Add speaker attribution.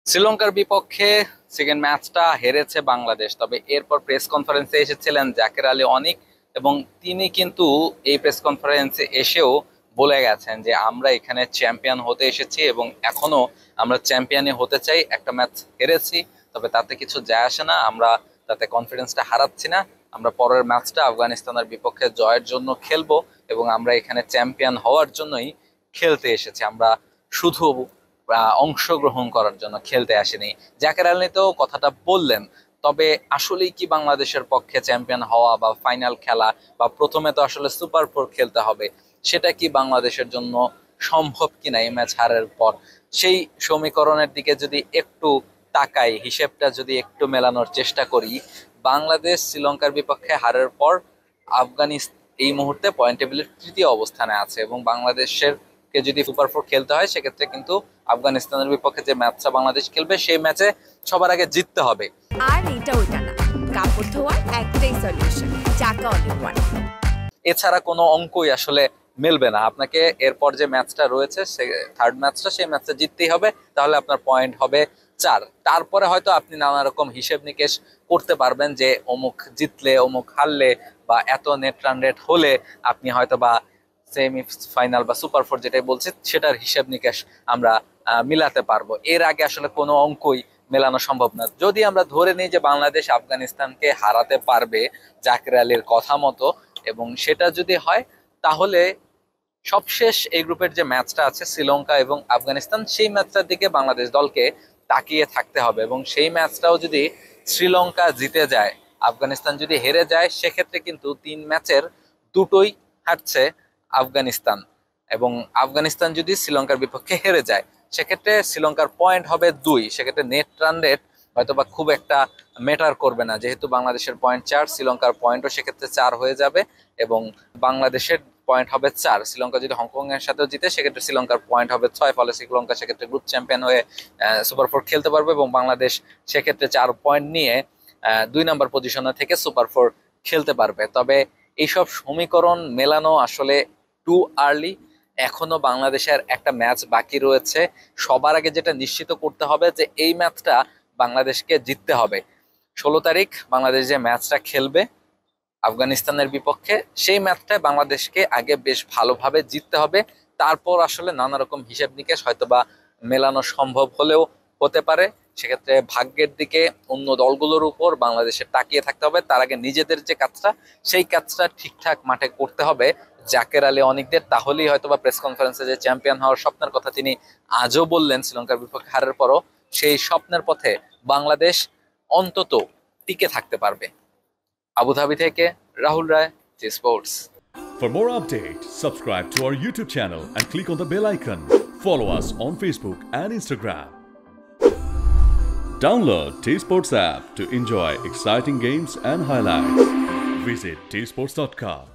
Speaker 1: শ্রীলঙ্কার বিপক্ষে সেকেন্ড ম্যাচটা হেরেছে বাংলাদেশ, তবে এরপর প্রেস কনফারেন্সে এসেছিলেন জাকের আলী অনিক এবং তিনি কিন্তু এই প্রেস কনফারেন্সে এসেও বলে গেছেন যে আমরা এখানে চ্যাম্পিয়ন হতে এসেছি এবং এখনো আমরা চ্যাম্পিয়নই হতে চাই। একটা ম্যাচ হেরেছি, তবে তাতে কিছু যায় আসে না, আমরা তাতে কনফিডেন্সটা হারাচ্ছি না। আমরা পরের ম্যাচটা আফগানিস্তানের বিপক্ষে জয়ের জন্য খেলবো এবং আমরা এখানে চ্যাম্পিয়ন হওয়ার জন্যই খেলতে এসেছি। আমরা শুধু অংশগ্রহণ করার জন্য খেলতে আসেনি। জাকের আলী তো কথাটা বললেন, তবে আসলেই কি বাংলাদেশের পক্ষে চ্যাম্পিয়ন হওয়া বা ফাইনাল খেলা বা প্রথমে তো আসলে সুপার ফোর খেলতে হবে, সেটা কি বাংলাদেশের জন্য সম্ভব কিনা এই ম্যাচ হারের পর? সেই সমীকরণের দিকে যদি একটু তাকাই, হিসেবটা যদি একটু মেলানোর চেষ্টা করি, বাংলাদেশ শ্রীলঙ্কার বিপক্ষে হারের পর আফগানিস্তান এই মুহূর্তে পয়েন্ট টেবিলের তৃতীয় অবস্থানে আছে এবং বাংলাদেশের কে যদি সুপার ফোর খেলতে হয় সেক্ষেত্রে কিন্তু আফগানিস্তানের বিপক্ষে যে ম্যাচটা বাংলাদেশ খেলবে সেই ম্যাচে সবার আগে জিততে হবে।
Speaker 2: আর এটা ওইটা না, কাপড় ধোয়ার একটাই সলিউশন, চাকা অনেক।
Speaker 1: এছাড়া কোনো অঙ্কই আসলে মিলবে না। আপনাকে এরপর যে ম্যাচটা রয়েছে, সে থার্ড ম্যাচটা, সেই ম্যাচটা জিততেই হবে, তাহলে আপনার পয়েন্ট হবে 4। তারপরে হয়তো আপনি নানা রকম হিসেব নিকেশ করতে পারবেন যে অমুক জিতলে অমুক হারলে বা এত নেট রান রেট হলে আপনি হয়তো বা সেমি ফাইনাল বা সুপার ফোর যেটাই বলছি সেটার হিসেব নিকেশ আমরা মিলাতে পারবো। এর আগে আসলে কোনো অঙ্কই মেলানো সম্ভব না। যদি আমরা ধরে নিই যে বাংলাদেশ আফগানিস্তানকে হারাতে পারবে জাকের আলীর কথা মতো, এবং সেটা যদি হয় তাহলে সবশেষ এই গ্রুপের যে ম্যাচটা আছে শ্রীলঙ্কা এবং আফগানিস্তান, সেই ম্যাচটার দিকে বাংলাদেশ দলকে তাকিয়ে থাকতে হবে এবং সেই ম্যাচটাও যদি শ্রীলঙ্কা জিতে যায়, আফগানিস্তান যদি হেরে যায়, সেক্ষেত্রে কিন্তু 3 ম্যাচের দুটোই হারছে আফগানিস্তান। এবং আফগানিস্তান যদি শ্রীলঙ্কার বিপক্ষে হেরে যায় সেক্ষেত্রে শ্রীলঙ্কার পয়েন্ট হবে 2। সেক্ষেত্রে নেট রান রেট হয়তোবা খুব একটা ম্যাটার করবে না, যেহেতু বাংলাদেশের পয়েন্ট 4, শ্রীলঙ্কার পয়েন্টও সেক্ষেত্রে 4 হয়ে যাবে এবং বাংলাদেশের পয়েন্ট হবে 4। শ্রীলঙ্কা যদি হংকং এর সাথেও জিতে সেক্ষেত্রে শ্রীলঙ্কার পয়েন্ট হবে 6, ফলে শ্রীলঙ্কা সেক্ষেত্রে গ্রুপ চ্যাম্পিয়ন হয়ে সুপার ফোর খেলতে পারবে এবং বাংলাদেশ সেক্ষেত্রে 4 পয়েন্ট নিয়ে 2 নম্বর পজিশনে থেকে সুপার ফোর খেলতে পারবে। তবে এইসব সমীকরণ মেলানো আসলে টু আর্লি। এখনো বাংলাদেশের একটা ম্যাচ বাকি রয়েছে। সবার আগে যেটা নিশ্চিত করতে হবে যে এই ম্যাচটা বাংলাদেশকে জিততে হবে। 16 তারিখ বাংলাদেশ যে ম্যাচটা খেলবে আফগানিস্তানের বিপক্ষে, সেই ম্যাচটায় বাংলাদেশকে আগে বেশ ভালোভাবে জিততে হবে। তারপর আসলে নানা রকম হিসেব নিকেশ হয়তোবা মেলানো সম্ভব হলেও হতে পারে। সেক্ষেত্রে ভাগ্যের দিকে অন্য দলগুলোর উপর বাংলাদেশের তাকিয়ে থাকতে হবে। তার আগে নিজেদের যে কাজটা, সেই কাজটা ঠিকঠাক মাঠে করতে হবে জাকের আলী অনিকদের। তাহলেই হয়তোবা প্রেস কনফারেন্সে যে চ্যাম্পিয়ন হওয়ার স্বপ্নের কথা তিনি আজও বললেন শ্রীলঙ্কার বিপক্ষে হারের পরও, সেই স্বপ্নের পথে বাংলাদেশ অন্তত টিকে থাকতে পারবে। আবুধাবি থেকে রাহুল রায়, জি sports.
Speaker 3: For more updates, subscribe to our YouTube channel and click on the bell icon. Follow us on Facebook and Instagram. Download T-Sports app to enjoy exciting games and highlights. Visit tsports.com.